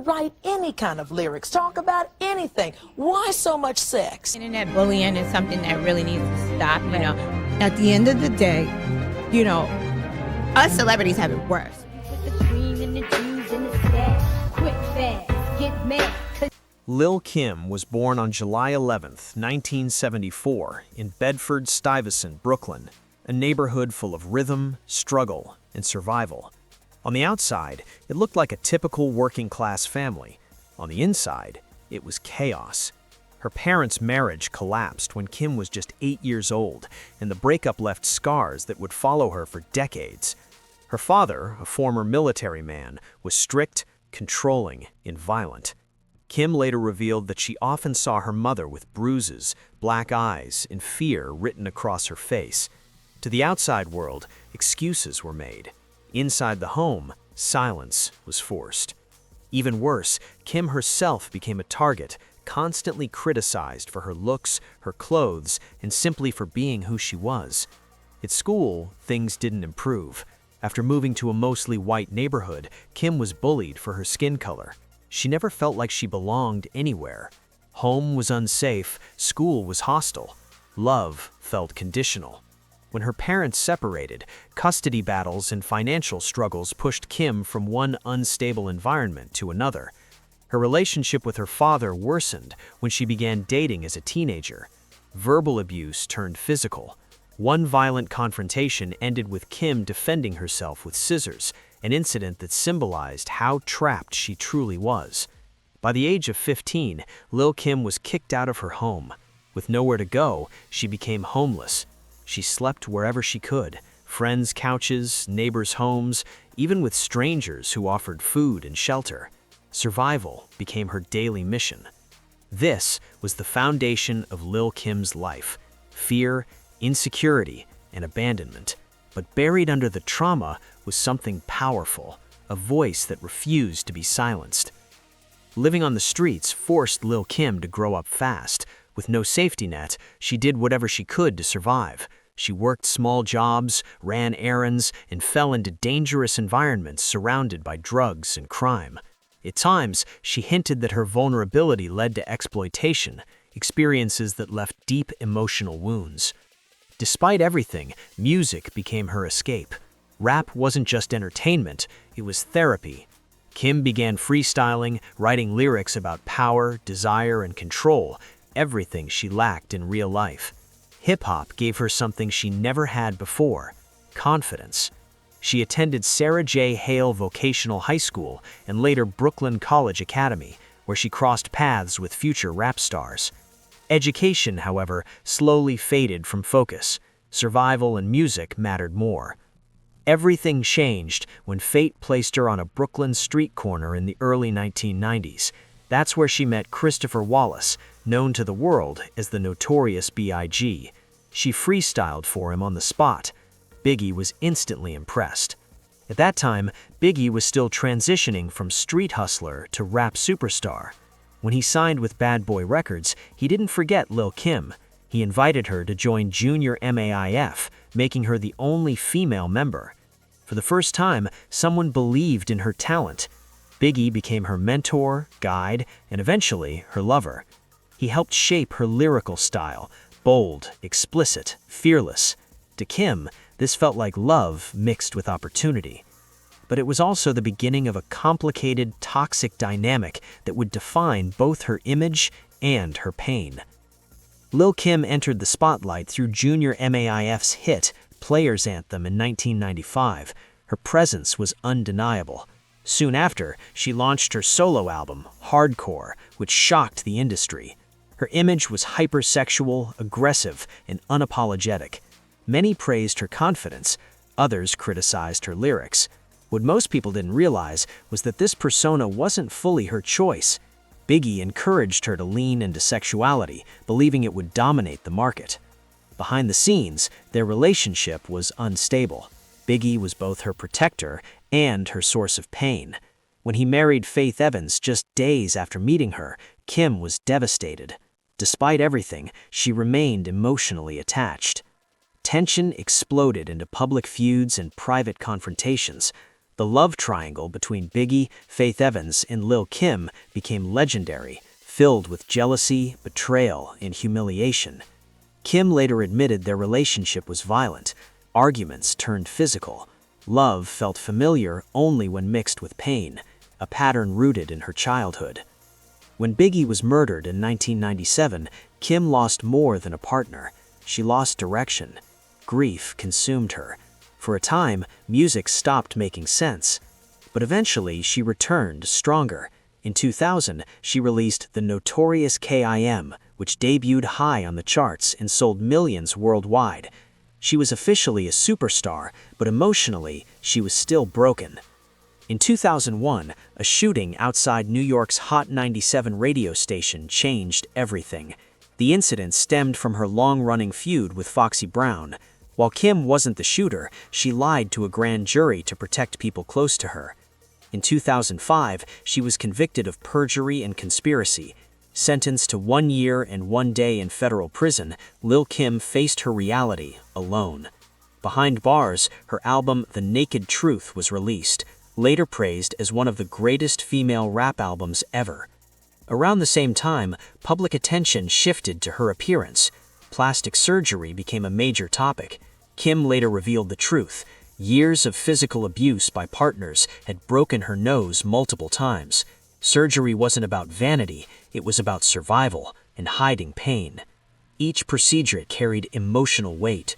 write any kind of lyrics, talk about anything. Why so much sex? Internet bullying is something that really needs to stop, you know. At the end of the day, you know, Us celebrities have it worse. Lil Kim was born on July 11th, 1974, in Bedford-Stuyvesant, Brooklyn, a neighborhood full of rhythm, struggle, and survival. On the outside, it looked like a typical working-class family. On the inside, it was chaos. Her parents' marriage collapsed when Kim was just 8 years old, and the breakup left scars that would follow her for decades. Her father, a former military man, was strict, controlling, and violent. Kim later revealed that she often saw her mother with bruises, black eyes, and fear written across her face. To the outside world, excuses were made. Inside the home, silence was forced. Even worse, Kim herself became a target, constantly criticized for her looks, her clothes, and simply for being who she was. At school, things didn't improve. After moving to a mostly white neighborhood, Kim was bullied for her skin color. She never felt like she belonged anywhere. Home was unsafe, school was hostile. Love felt conditional. When her parents separated, custody battles and financial struggles pushed Kim from one unstable environment to another. Her relationship with her father worsened when she began dating as a teenager. Verbal abuse turned physical. One violent confrontation ended with Kim defending herself with scissors, an incident that symbolized how trapped she truly was. By the age of 15, Lil Kim was kicked out of her home. With nowhere to go, she became homeless. She slept wherever she could, friends' couches, neighbors' homes, even with strangers who offered food and shelter. Survival became her daily mission. This was the foundation of Lil Kim's life: fear, insecurity, and abandonment. But buried under the trauma was something powerful, a voice that refused to be silenced. Living on the streets forced Lil Kim to grow up fast. With no safety net, she did whatever she could to survive. She worked small jobs, ran errands, and fell into dangerous environments surrounded by drugs and crime. At times, she hinted that her vulnerability led to exploitation, experiences that left deep emotional wounds. Despite everything, music became her escape. Rap wasn't just entertainment, it was therapy. Kim began freestyling, writing lyrics about power, desire, and control, everything she lacked in real life. Hip-hop gave her something she never had before: confidence. She attended Sarah J. Hale Vocational High School and later Brooklyn College Academy, where she crossed paths with future rap stars. Education, however, slowly faded from focus. Survival and music mattered more. Everything changed when fate placed her on a Brooklyn street corner in the early 1990s. That's where she met Christopher Wallace, known to the world as the Notorious B.I.G. She freestyled for him on the spot. Biggie was instantly impressed. At that time, Biggie was still transitioning from street hustler to rap superstar. When he signed with Bad Boy Records, he didn't forget Lil Kim. He invited her to join Junior MAIF, making her the only female member. For the first time, someone believed in her talent. Biggie became her mentor, guide, and eventually her lover. He helped shape her lyrical style: bold, explicit, fearless. To Kim, this felt like love mixed with opportunity. But it was also the beginning of a complicated, toxic dynamic that would define both her image and her pain. Lil Kim entered the spotlight through Junior MAIF's hit, Players Anthem, in 1995. Her presence was undeniable. Soon after, she launched her solo album, Hardcore, which shocked the industry. Her image was hypersexual, aggressive, and unapologetic. Many praised her confidence, others criticized her lyrics. What most people didn't realize was that this persona wasn't fully her choice. Biggie encouraged her to lean into sexuality, believing it would dominate the market. Behind the scenes, their relationship was unstable. Biggie was both her protector and her source of pain. When he married Faith Evans just days after meeting her, Kim was devastated. Despite everything, she remained emotionally attached. Tension exploded into public feuds and private confrontations. The love triangle between Biggie, Faith Evans, and Lil Kim became legendary, filled with jealousy, betrayal, and humiliation. Kim later admitted their relationship was violent. Arguments turned physical. Love felt familiar only when mixed with pain, a pattern rooted in her childhood. When Biggie was murdered in 1997, Kim lost more than a partner. She lost direction. Grief consumed her. For a time, music stopped making sense. But eventually, she returned stronger. In 2000, she released the Notorious K.I.M., which debuted high on the charts and sold millions worldwide. She was officially a superstar, but emotionally, she was still broken. In 2001, a shooting outside New York's Hot 97 radio station changed everything. The incident stemmed from her long-running feud with Foxy Brown. While Kim wasn't the shooter, she lied to a grand jury to protect people close to her. In 2005, she was convicted of perjury and conspiracy. Sentenced to 1 year and 1 day in federal prison, Lil Kim faced her reality alone. Behind bars, her album The Naked Truth was released, later praised as one of the greatest female rap albums ever. Around the same time, public attention shifted to her appearance. Plastic surgery became a major topic. Kim later revealed the truth. Years of physical abuse by partners had broken her nose multiple times. Surgery wasn't about vanity, it was about survival and hiding pain. Each procedure carried emotional weight.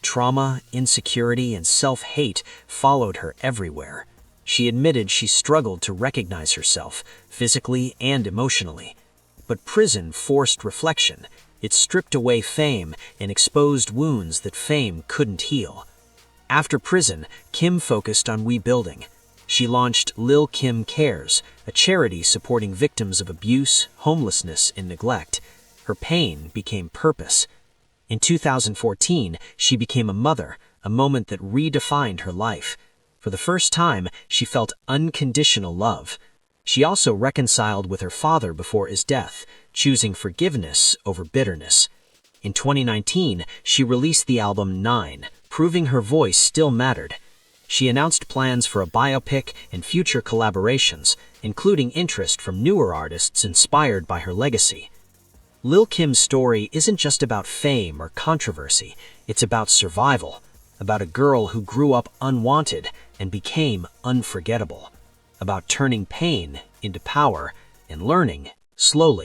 Trauma, insecurity, and self-hate followed her everywhere. She admitted she struggled to recognize herself, physically and emotionally. But prison forced reflection. It stripped away fame and exposed wounds that fame couldn't heal. After prison, Kim focused on rebuilding. She launched Lil Kim Cares, a charity supporting victims of abuse, homelessness, and neglect. Her pain became purpose. In 2014, she became a mother, a moment that redefined her life. For the first time, she felt unconditional love. She also reconciled with her father before his death, choosing forgiveness over bitterness. In 2019, she released the album 9, proving her voice still mattered. She announced plans for a biopic and future collaborations, including interest from newer artists inspired by her legacy. Lil Kim's story isn't just about fame or controversy, it's about survival, about a girl who grew up unwanted and became unforgettable, about turning pain into power and learning, slowly,